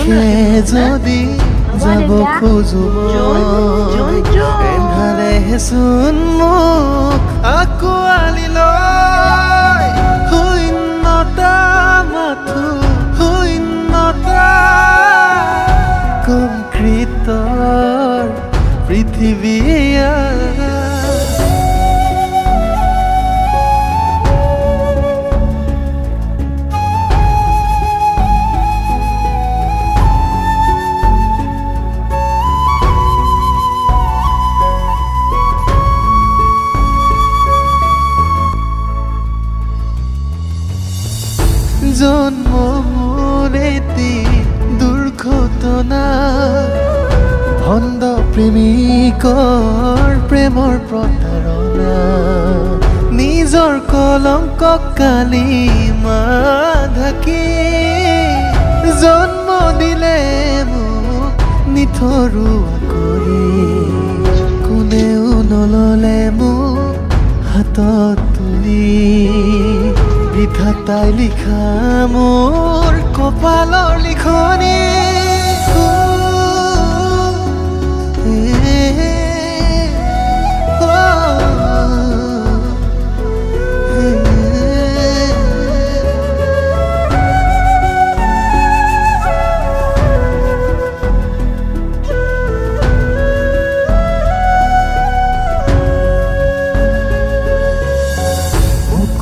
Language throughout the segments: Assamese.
দিশে যদি যাব খোজো এন্ধাৰেচোন মোক আকোৱালি লয় শূন্যতা মাথো শূন্যতা কংক্ৰিটৰ পৃথিৱী জন্ম মোৰ এটি দুৰ্ঘটনা ভণ্ড প্ৰেমিকৰ প্ৰেমৰ প্ৰতাৰণা নিজৰ কলংক কালিমা ঢাকি জন্ম দিলে মোক নিথৰুৱা কৰি কোনেও নললে মোক হাতত তুলি বিধাতাই লিখা মোৰ কপালৰ লিখনি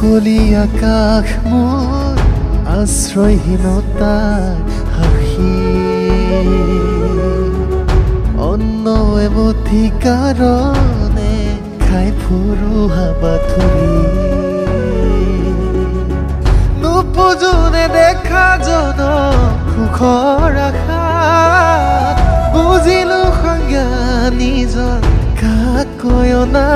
মুকলি আকাশ মোৰ আশ্ৰয়হীনতাৰ সাক্ষী অন্ন এমুঠি কাৰণে খাই ফুৰো হাবাথুৰি নুপুজোনে দেখা জন সুখৰ আশাত বুজিলো সংজ্ঞা নিজৰ কাকয়না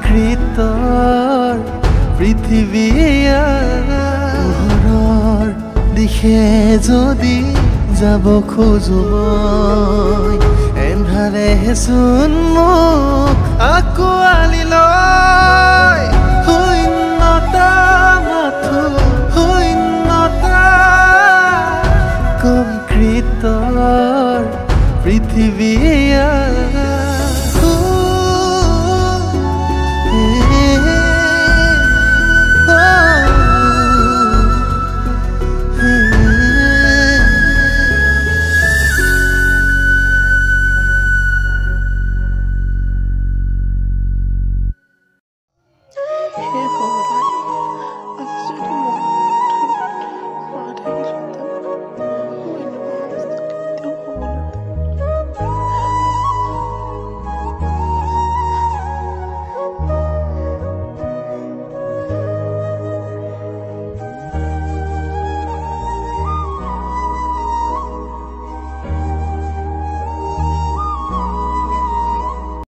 কংক্ৰিটৰ পৃথিৱী পোহৰৰ দিশে যদি যাব খোজো এন্ধাৰেচোন মোক আকোৱালি লয় শূন্যতা মাথো শূন্যতা কংক্ৰিটৰ পৃথিৱী